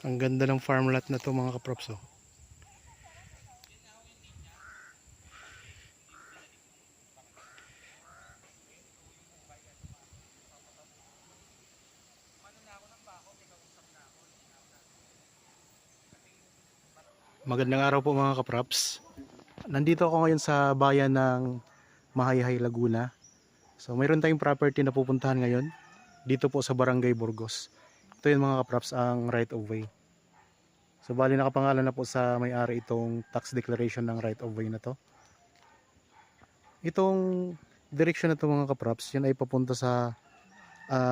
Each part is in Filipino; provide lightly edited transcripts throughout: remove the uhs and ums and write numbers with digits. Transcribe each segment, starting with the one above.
Ang ganda ng farmland na to mga kaprops, oh. Magandang araw po mga kaprops. Nandito ako ngayon sa bayan ng Mahayhay, Laguna. So mayroon tayong property na pupuntahan ngayon dito po sa Barangay Burgos. Ito yung mga kaprops ang right of way. So bali nakapangalan na po sa may-ari itong tax declaration ng right of way na to. Itong direction na to mga kaprops, yan ay papunta sa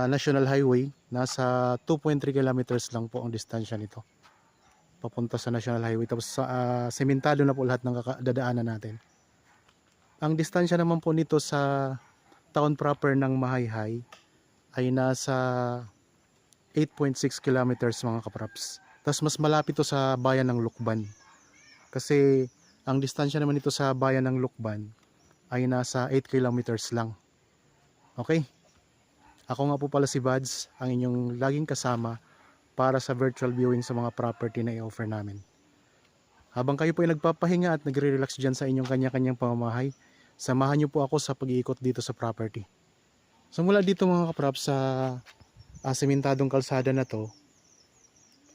National Highway. Nasa 2.3 kilometers lang po ang distansya nito papunta sa National Highway. Tapos sementado na po lahat ng dadaanan natin. Ang distansya naman po nito sa town proper ng Mahayhay ay nasa 8.6 kilometers mga kaprops. Tapos mas malapit to sa bayan ng Lukban. Kasi ang distansya naman nito sa bayan ng Lukban ay nasa 8 kilometers lang. Okay? Ako nga po pala si Bads, ang inyong laging kasama para sa virtual viewing sa mga property na i-offer namin. Habang kayo po ay nagpapahinga at nagre-relax dyan sa inyong kanya-kanyang pamamahay, samahan nyo po ako sa pag-iikot dito sa property. So mula dito mga kaprops sa sementadong kalsada na to,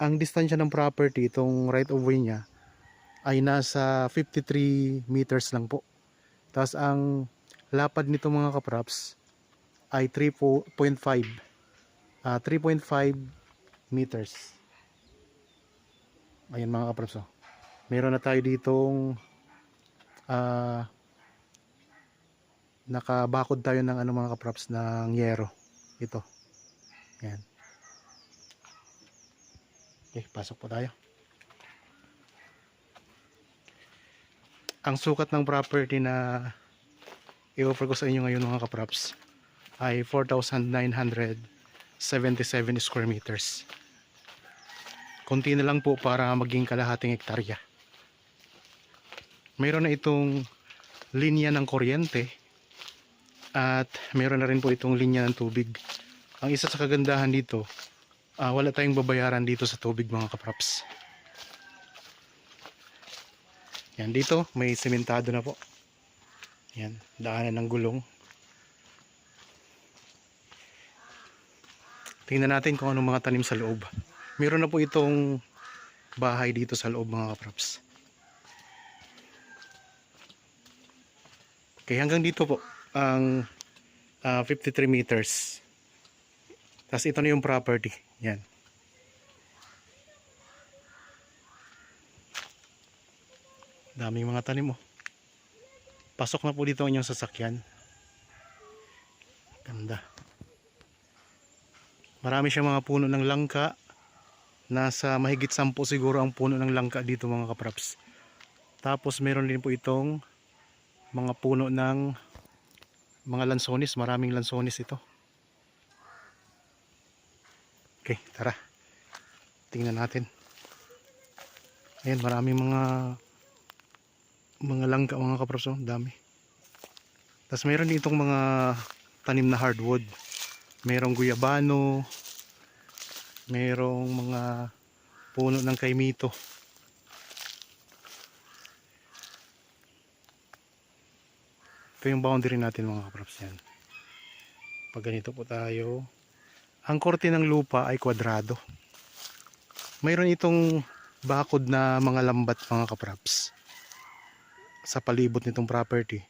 ang distansya ng property, itong right of way niya, ay nasa 53 meters lang po. Tapos ang lapad nito mga kaprops ay 3.5 meters. Ayan mga kaprops, oh. Meron na tayo ditong nakabakod tayo ng mga kaprops ng yero. Ito. Ayan. Okay, pasok po tayo. Ang sukat ng property na i-offer ko sa inyo ngayon mga kaprops ay 4,977 square meters. Konti na lang po para maging kalahating hektarya. Mayroon na itong linya ng kuryente at mayroon na rin po itong linya ng tubig. Ang isa sa kagandahan dito, wala tayong babayaran dito sa tubig mga kaprops. Yan, dito may sementado na po. Yan, daanan ng gulong. Tingnan natin kung anong mga tanim sa loob. Meron na po itong bahay dito sa loob mga kaprops. Okay, hanggang dito po ang 53 meters. Tapos ito na yung property. Yan. Daming mga tanim, oh. Pasok na po dito ang inyong sasakyan. Ganda. Marami siyang mga puno ng langka. Nasa mahigit 10 siguro ang puno ng langka dito mga kaprops. Tapos meron din po itong mga puno ng mga lansones. Maraming lansones ito. Okay, tara. Tingnan natin. Ayan, maraming mga langka mga kaprops, oh. Dami. Tapos meron din itong mga tanim na hardwood. Merong guyabano. Merong mga puno ng kaimito. Ito yung boundary natin mga kaprops, yan. Pag ganito po tayo, ang korte ng lupa ay kwadrado. Mayroon itong bakod na mga lambat mga kaprops sa palibot nitong property.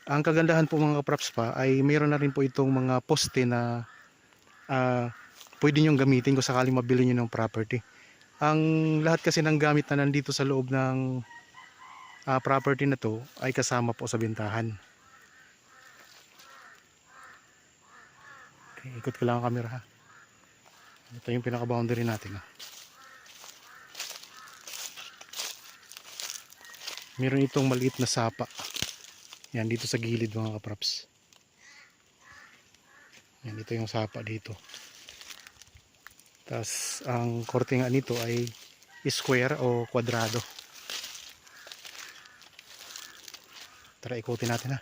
Ang kagandahan po mga kaprops pa ay mayroon na rin po itong mga poste na pwede nyong gamitin kung sakaling mabili nyo ng property. Ang lahat kasi ng gamit na nandito sa loob ng property na to ay kasama po sa bintahan. Okay, ikot ko lang ang camera, ha. Ito yung pinaka boundary natin, ha. Meron itong maliit na sapa. Yan dito sa gilid mga kaprops. Yan, ito yung sapa dito. Tapos ang korte nga nito ay square o kwadrado. Tara, ikutin natin, ha.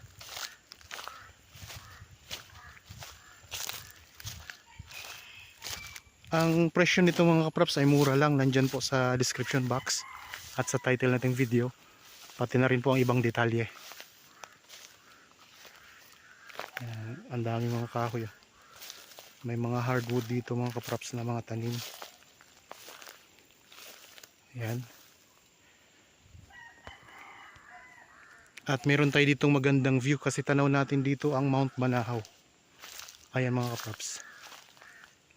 Ang presyo nito mga kaprops ay mura lang, nandyan po sa description box at sa title nating video, pati na rin po ang ibang detalye. Ayan, ang dami mga kahoy. May mga hardwood dito mga kaprops na mga tanim. Ayan. At meron tayo ditong magandang view kasi tanaw natin dito ang Mount Banahaw. Ayan mga kaprops.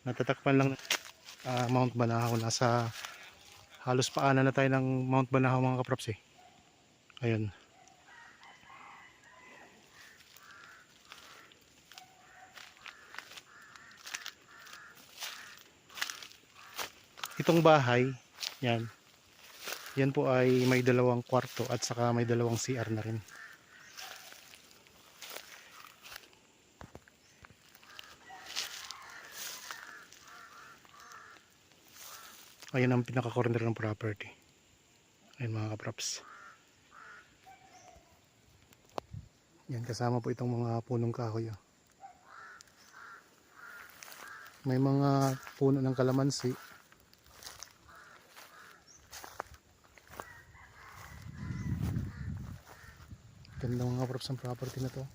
Natatakpan lang Mount Banahaw. Nasa halos paanan na tayo ng Mount Banahaw mga kaprops eh. Ayun. Itong bahay, yan. Yan po ay may dalawang kwarto at saka may dalawang CR na rin. Ayan ang pinaka-corner ng property. Ayan mga kaprops. Yan, kasama po itong mga punong kahoy. May mga puno ng kalamansi. Ganda mga kaprops ang property na to.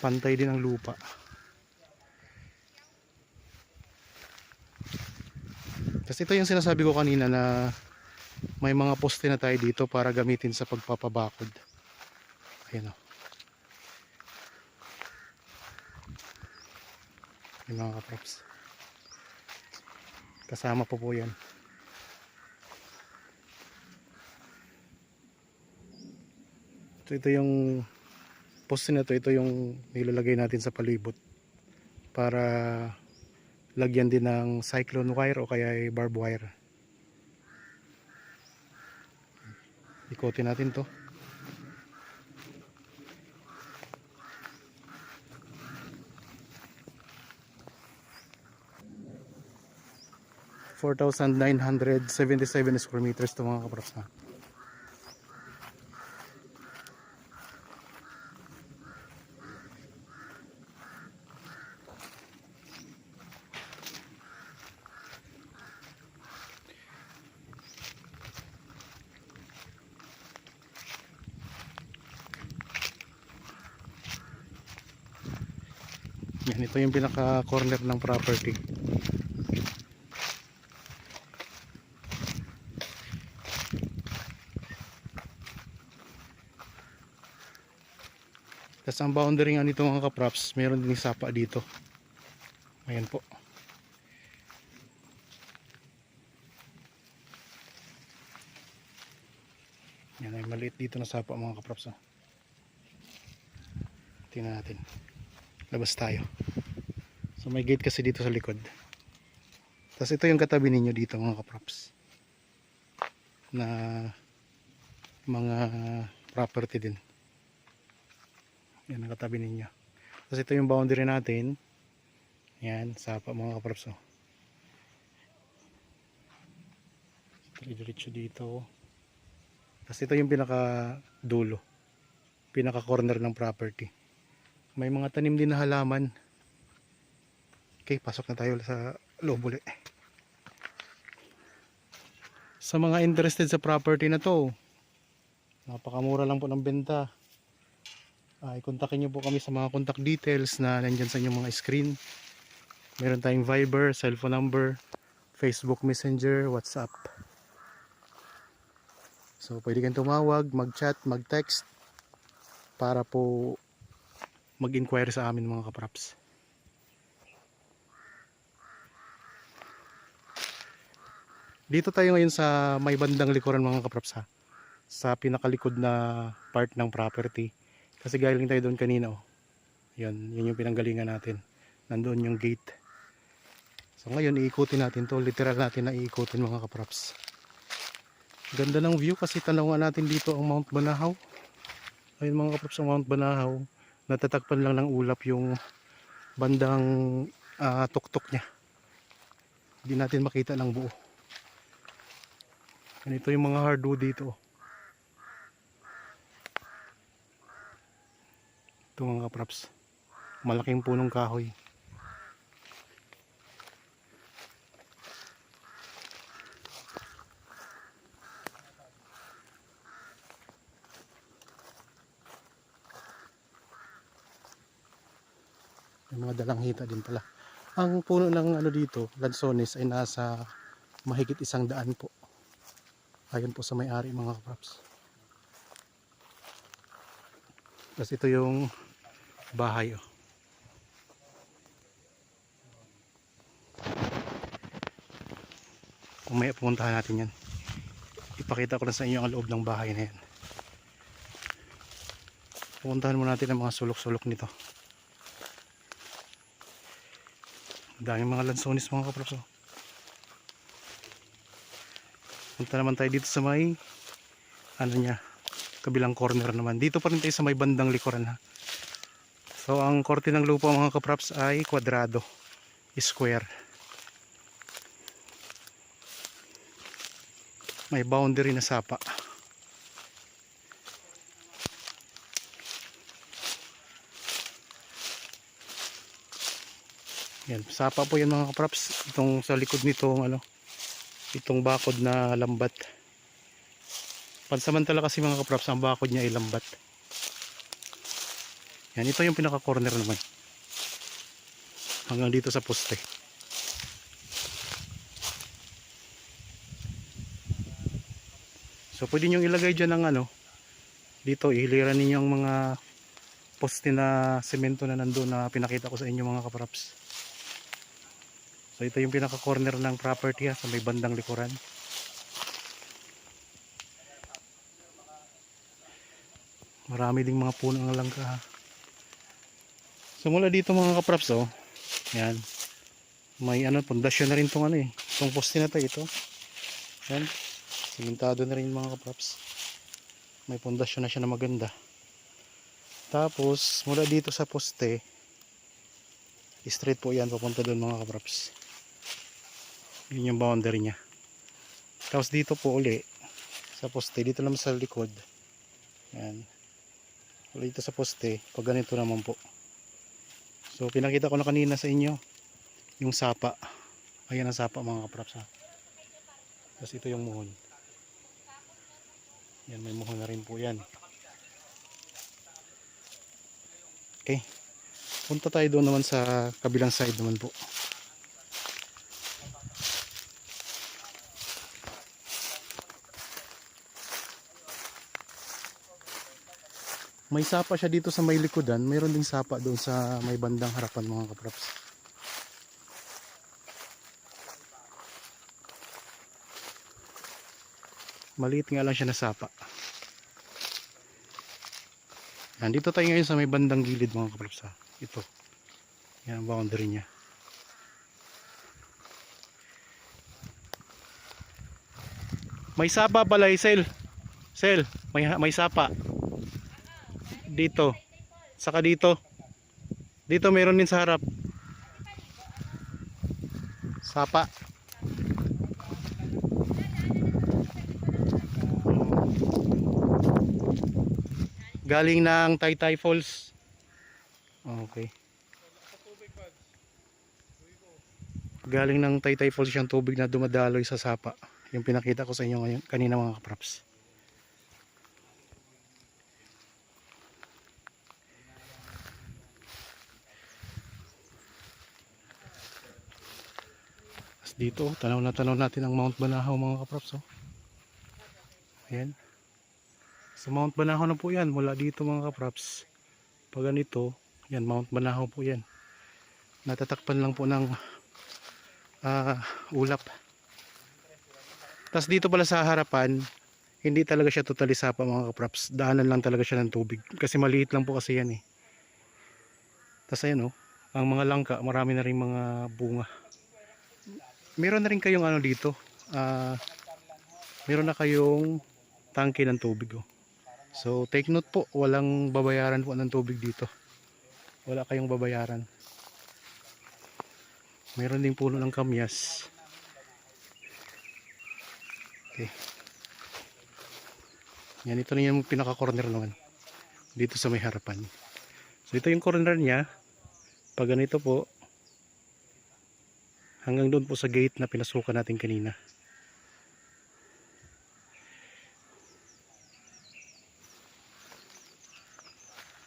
Pantay din ang lupa. Kasi ito yung sinasabi ko kanina na may mga poste na tayo dito para gamitin sa pagpapabakod. Ayan o. Yung mga kaprops. Kasama po yan. Ito yung poste na to, ito yung nilalagay natin sa palibot para lagyan din ng cyclone wire o kaya ay barbed wire. Ikotin natin to. (4,977 square meters to mga kaprops na. Yan, ito yung pinaka corner ng property. Tapos ang boundary nga nito mga kaprops, meron din sapa dito. Ayan po. Yan ay maliit dito na sapa mga kaprops. Tingnan natin. Labas tayo. So may gate kasi dito sa likod. Tapos ito yung katabi ninyo dito mga kaprops, na mga property din. Yan ang katabi ninyo. Tapos ito yung boundary natin. Yan, sapa mga kaprops. Diretso dito. Tapos ito yung pinaka dulo, pinaka corner ng property. May mga tanim din na halaman. Okay, pasok na tayo sa loob ulit. Sa mga interested sa property na to, napakamura lang po ng benta. I-kontakin nyo po kami sa mga contact details na nandyan sa inyong mga screen. Meron tayong Viber, cellphone number, Facebook Messenger, WhatsApp. So pwede kayong tumawag, mag-chat, mag-text para po mag-inquire sa amin mga kaprops. Dito tayo ngayon sa may bandang likuran mga kaprops ha. Sa pinakalikod na part ng property. Kasi galing tayo doon kanina oh. Yun yung pinanggalingan natin. Nandoon yung gate. So ngayon iikutin natin to. Literal natin na iikutin mga kaprops. Ganda ng view kasi tanaw natin dito ang Mount Banahaw. Ayun mga kaprops, ang Mount Banahaw. Natatakpan lang ng ulap yung bandang tuktok niya. Hindi natin makita ng buo. Ganito yung mga hardwood dito. Ito mga kapraps, malaking punong kahoy. May mga dalanghita din pala. Ang puno ng ano dito, lansones, ay nasa mahigit 100 po. Ayon po sa may-ari mga kapraps. Tapos ito yung bahay. Oh. Umaya pumuntahan natin yan. Ipakita ko na sa inyo ang loob ng bahay na yan. Pumuntahan muna natin ang mga sulok-sulok nito. Daming mga lansones mga kapraps. Oh. Punta naman tayo dito sa may ano niya, kabilang corner naman. Dito pa rin tayo sa may bandang likuran ha. So ang korte ng lupa mga kapraps ay kwadrado, square. May boundary na sapa. Yan, sapa po yan mga kapraps. Itong sa likod nitong ano, itong bakod na lambat. Pansamantala kasi mga kapraps, ang bakod niya ay lambat. Yan, ito yung pinaka corner naman. Hanggang dito sa poste. So pwede nyo ilagay dyan ng ano, dito ihiliran ninyo ang mga poste na semento na nandun na pinakita ko sa inyo mga kapraps. So ito yung pinaka corner ng property ha, sa may bandang likuran. Marami ding mga puno ng langka ha. So mula dito mga kapraps oh, yan. May ano, pundasyon na rin tong ano eh. Itong poste na to ito. Yan. Simintado na rin mga kapraps. May pundasyon na siya na maganda. Tapos mula dito sa poste, straight po yan papunta doon mga kapraps. Yun yung boundary niya. Tapos dito po uli sa poste, dito naman sa likod. Yan. Uli dito sa poste, pag ganito naman po. So pinakita ko na kanina sa inyo yung sapa. Ayan ang sapa mga kapraps ha. Tapos ito yung muhon. Yan, may muhon na rin po yan. Okay. Punta tayo doon naman sa kabilang side naman po. May sapa siya dito sa may likodan. Mayroon ding sapa doon sa may bandang harapan mga kapraps. Maliit nga lang siya na sapa. Nandito tayo ngayon sa may bandang gilid mga kapraps. Ito. Yan ang boundary niya. May sapa pala Sel. Sel, may sapa. Dito. Saka dito. Dito meron din sa harap. Sapa. Galing ng Taytay Falls. Okay. Galing ng Taytay Falls yung tubig na dumadaloy sa sapa. Yung pinakita ko sa inyo ngayon, kanina mga kapraps. Dito, tanaw natin ang Mount Banahaw mga kapraps. Oh. Ayan. Sa Mount Banahaw na po yan. Mula dito mga kapraps. Pag ganito, yan Mount Banahaw po yan. Natatakpan lang po ng ulap. Tapos dito pala sa harapan, hindi talaga siya totally sapa mga kapraps. Daanan lang talaga siya ng tubig. Kasi maliit lang po kasi yan eh. Tapos ayan oh, ang mga langka, marami na rin mga bunga. Meron na rin kayong ano dito, meron na kayong tangke ng tubig oh. So take note po, walang babayaran po ng tubig dito. Wala kayong babayaran. Meron ding puno ng kamyas. Okay. Yan, ito na yung pinaka corner naman dito sa may harapan. So ito yung corner niya. Pag ganito po, hanggang doon po sa gate na pinasukan natin kanina.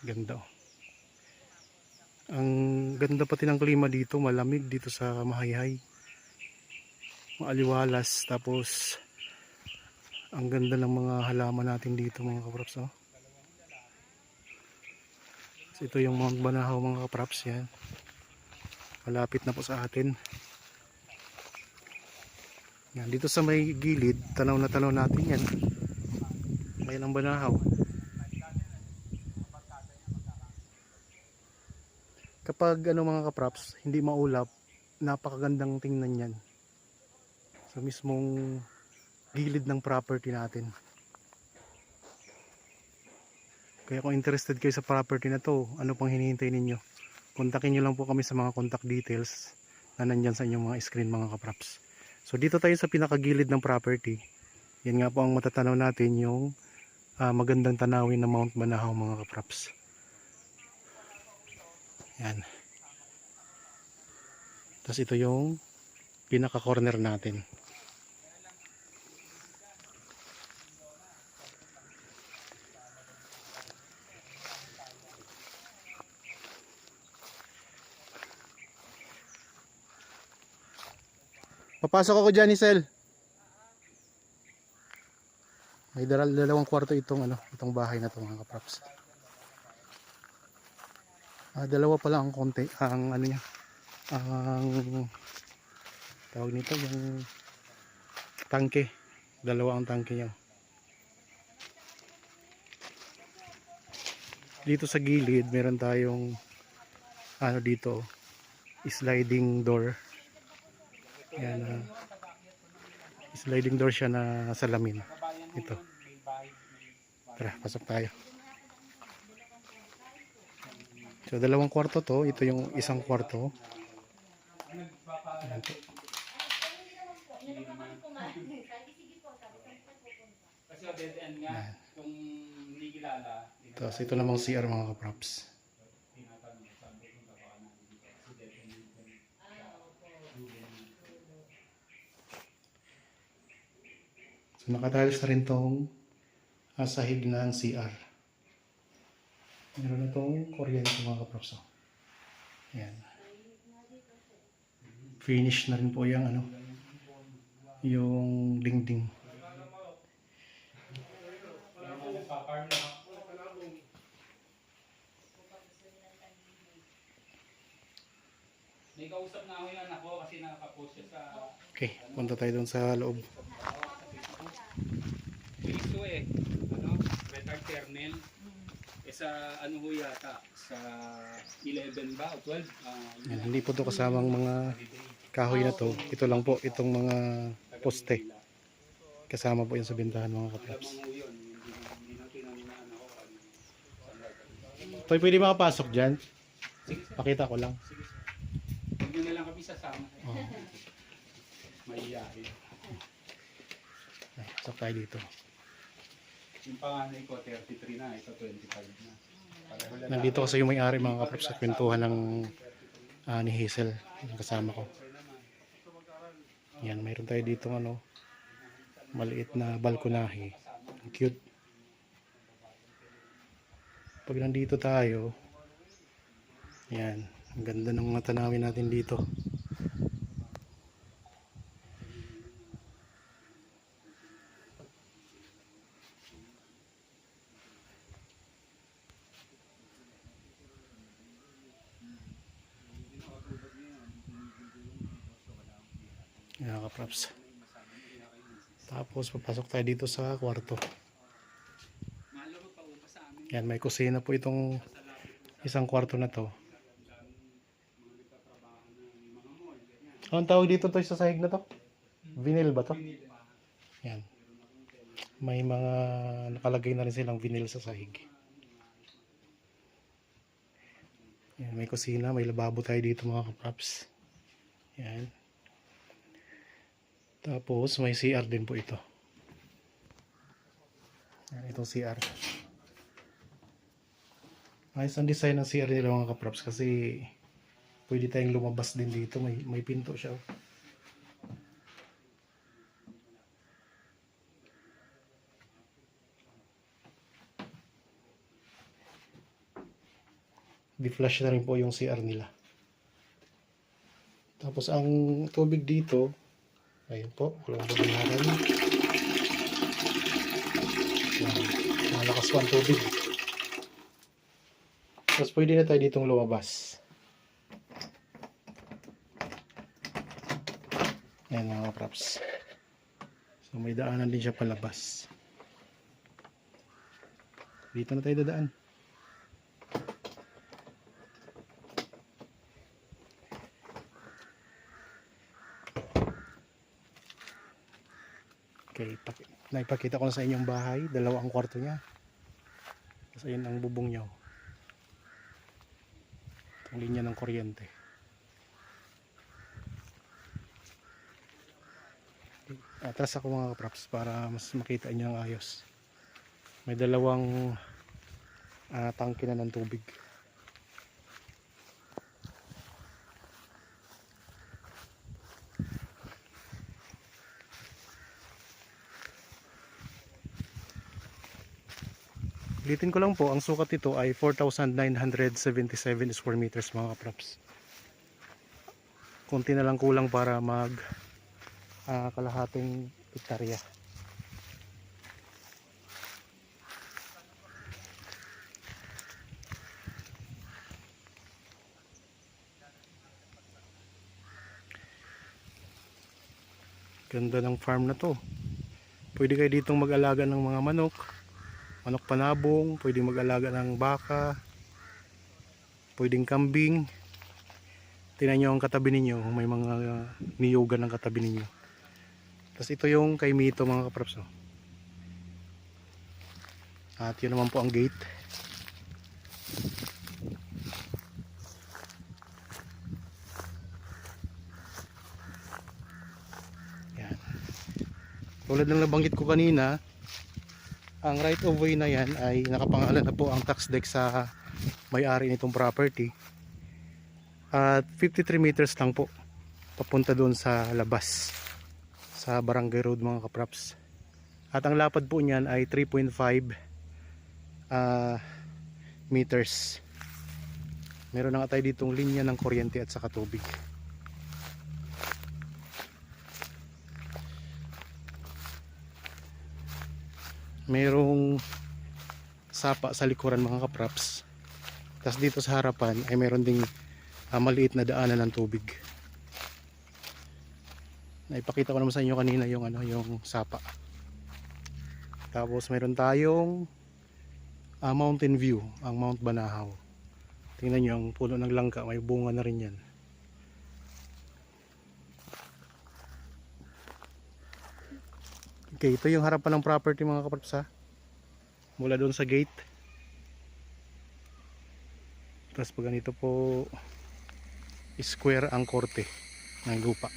Ganda oh. Ang ganda pati ng klima dito, malamig dito sa Mahayhay. Maaliwalas, tapos ang ganda ng mga halaman natin dito mga kapraps oh. So, ito yung Mount Banahaw mga kapraps, yan. Malapit na po sa atin. Yan, dito sa may gilid, tanaw na tanaw natin yan. Ayan ang Banahaw. Kapag ano mga kapraps, hindi maulap, napakagandang tingnan yan. Sa mismong gilid ng property natin. Kaya kung interested kayo sa property na to, ano pang hinihintay ninyo? Kontakin nyo lang po kami sa mga contact details na nandyan sa inyong mga screen mga kapraps. So dito tayo sa pinakagilid ng property. Yan nga po ang matatanaw natin, yung magandang tanawin ng Mount Banahaw mga kapraps. Yan. Tapos ito yung pinaka corner natin. Papasok ako dyan, Isel. May dalawang kwarto itong itong bahay na to mga kapraps. Dalawa pala ang konti, ang niya, ang tawag nito, yung tangke. Dalawa ang tangke niya. Dito sa gilid meron tayong dito, sliding door. Yan, sliding door siya na salamin. Ito. Tara, pasok tayo. So dalawang kwarto to, ito yung isang kwarto. Ayan po. Ayan. Tapos ito namang CR mga kapraps. So nakatiles na rin tong sahig ng CR. Meron na itong kuryente mga kaprops. Ayan. Finish na rin po yung yung dingding. May kausap na ako yung anak ko kasi nakapost siya sa... Okay, punta tayo doon sa loob. Ito retard kernel. Sa ano ho yata, sa 11 ba o 12? Yan, hindi po ito kasamang mga kahoy na to. Ito lang po, itong mga poste. Kasama po yan sa bintahan mga kapraps. Toy, pwede makapasok dyan? Pakita ko lang. Huwag nyo na lang kami sasama. Oh. Mahihayin. Pasok tayo dito. Yung panganay ko 33 na, ito 25 na. Nandito kasi yung may-ari mga kapraps sa kwentuhan ng ni Hazel, yung kasama ko. Yan, mayroon tayo dito maliit na balkonahe. Cute. Pag nandito tayo, yan, ang ganda ng mga tanawin natin dito. Yan kapraps. Tapos papasok tayo dito sa kwarto. Yan, may kusina po itong isang kwarto na to. Anong tawag dito to sa sahig na to? Vinyl ba to? Yan. May mga nakalagay na rin silang vinyl sa sahig. Yan, may kusina, may lababo tayo dito mga kapraps. Yan. Tapos may CR din po ito. Yan, itong CR. Ayos ang design ng CR nila mga kaprops kasi pwede tayong lumabas din dito. May pinto siya. Oh. Di-flush na rin po yung CR nila. Tapos ang tubig dito, ayun po, walang babayaran. Malakas po ang tubig. Tapos pwede na tayo ditong lumabas. Ayan mga props. So may daanan din siya palabas. Dito na tayo dadaan. Okay, naipakita ko na sa inyong bahay. Dalawa ang kwarto niya. Tapos ayun ang bubong niya. Itong linya ng kuryente. Atras ako mga kaprops para mas makita niyo ang ayos. May dalawang tangke na ng tubig. Ulitin ko lang po, ang sukat nito ay 4,977 square meters mga kaprops. Konti na lang kulang para mag kalahating hektarya. Ganda ng farm na to. Pwede kayo ditong mag-alaga ng mga manok panabong, pwedeng mag-alaga ng baka, pwedeng kambing. Tingnan nyo ang katabi ninyo, may mga niyugan ng katabi ninyo. Tapos ito yung kay Mito mga kaprops. At yun naman po ang gate. Yan. Tulad ng nabanggit ko kanina, ang right of way na yan ay nakapangalan na po ang tax deck sa may-ari nitong property. At 53 meters lang po papunta doon sa labas sa Barangay Road mga kaprops. At ang lapad po niyan ay 3.5 meters. Meron na nga tayo ditong linya ng kuryente at saka tubig. Merong sapa sa likuran mga kaprops. Tapos dito sa harapan ay meron ding maliit na daanan ng tubig. Naipakita ko naman sa inyo kanina yung yung sapa. Tapos meron tayong mountain view, ang Mount Banahaw. Tingnan nyo ang puno ng langka, may bunga na rin yan. Okay, ito yung harapan ng property mga kaprops ha. Mula doon sa gate. Tapos pag ganito po square ang korte ng lupa.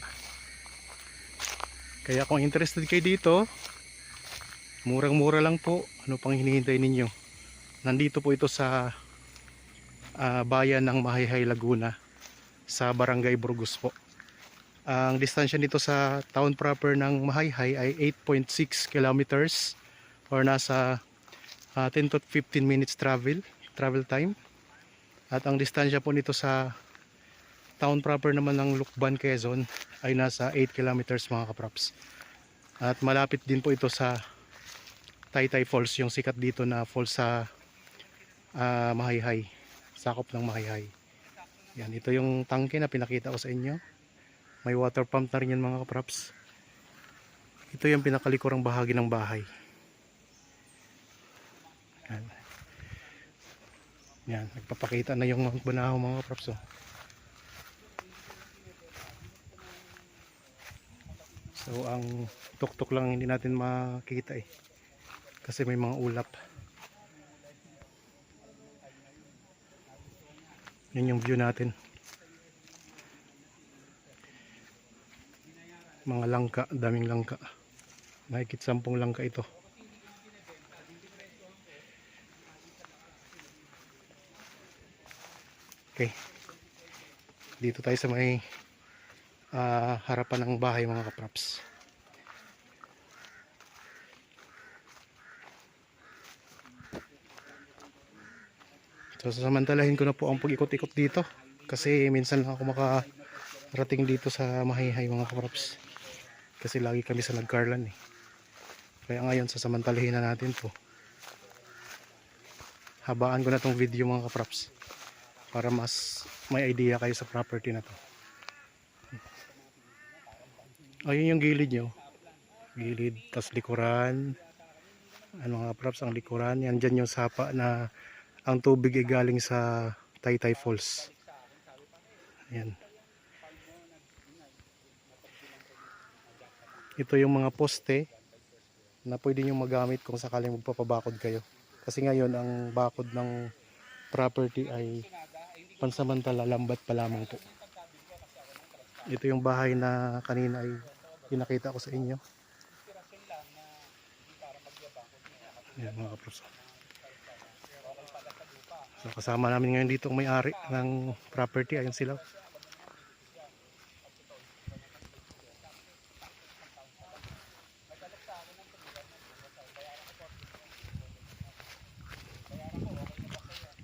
Kaya kung interested kayo dito, murang-mura lang po. Ano pang hinihintay ninyo? Nandito po ito sa bayan ng Mahayhay, Laguna, sa Barangay Burgos po. Ang distansya nito sa town proper ng Mahayhay ay 8.6 kilometers or nasa 10 to 15 minutes travel time. At ang distansya po nito sa town proper naman ng Lukban, Quezon ay nasa 8 kilometers mga kaprops. At malapit din po ito sa Taytay Falls, yung sikat dito na falls sa Mahayhay, sakop ng Mahayhay. Yan, ito yung tangke na pinakita ko sa inyo. May water pump na rin yan mga kaprops. Ito yung pinakalikurang bahagi ng bahay. Yan. Yan, nagpapakita na yung Mount Banahaw mga kaprops. So ang tuktok lang hindi natin makikita kasi may mga ulap. Yan yung view natin. Mga langka, daming langka. Mahigit 10 langka ito. Okay. Dito tayo sa may harapan ng bahay mga kaprops. So sasamantalahin ko na po ang pag-ikot-ikot dito kasi minsan lang ako makarating dito sa Mahayhay mga kaprops. Kasi lagi kami sa Nagcarlan eh. Kaya ngayon sasamantalahin na natin to. Habaan ko na tong video mga kaprops para mas may idea kayo sa property na to. Ayun yung gilid nyo. Gilid, tas likuran. Ano mga kaprops, ang likuran. Yan dyan yung sapa na ang tubig ay galing sa Taytay Falls. Ayan. Ito yung mga poste na pwede nyo magamit kung sakaling magpapabakod kayo. Kasi ngayon ang bakod ng property ay pansamantala, lambat pa lamang po. Ito yung bahay na kanina ay pinakita ko sa inyo. Ayan mga kaprops. So kasama namin ngayon dito ang may-ari ng property. Ayun sila.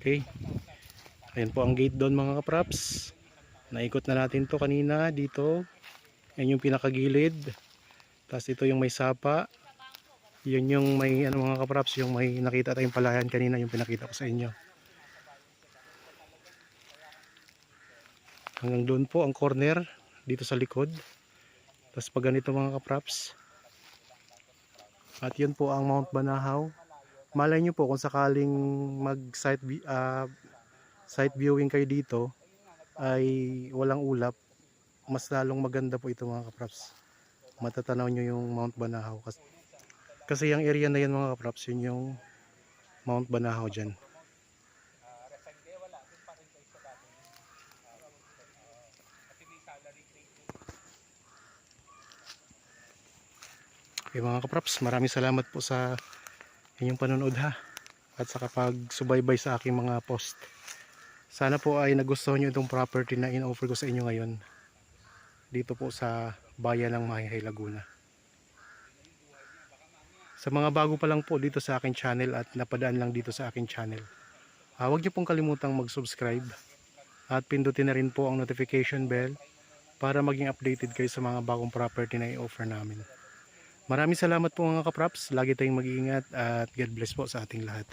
Okay. Ayan po ang gate doon mga kaprops. Naikot na natin to kanina dito. Ayan yung pinakagilid. Tapos ito yung may sapa. Yun yung may ano mga kaprops, yung may nakita tayong palayan kanina, yung pinakita ko sa inyo. Hanggang doon po ang corner dito sa likod. Tapos pag ganito mga kaprops. At yun po ang Mount Banahaw. Malay nyo po kung sakaling mag site viewing kayo dito ay walang ulap, mas lalong maganda po ito mga kaprops. Matatanaw nyo yung Mount Banahaw kasi yung area na yan mga kaprops, yun yung Mount Banahaw dyan. Okay mga kaprops, maraming salamat po sa inyong panonood ha, at sa kapag-subaybay sa aking mga post. Sana po ay nagustuhan nyo itong property na in-offer ko sa inyo ngayon dito po sa bayan ng Mahayhay, Laguna. Sa mga bago pa lang po dito sa aking channel at napadaan lang dito sa aking channel, huwag nyo pong kalimutang mag-subscribe at pindutin na rin po ang notification bell para maging updated kayo sa mga bagong property na i-offer namin. Maraming salamat po mga kaprops, lagi tayong mag-iingat at God bless po sa ating lahat.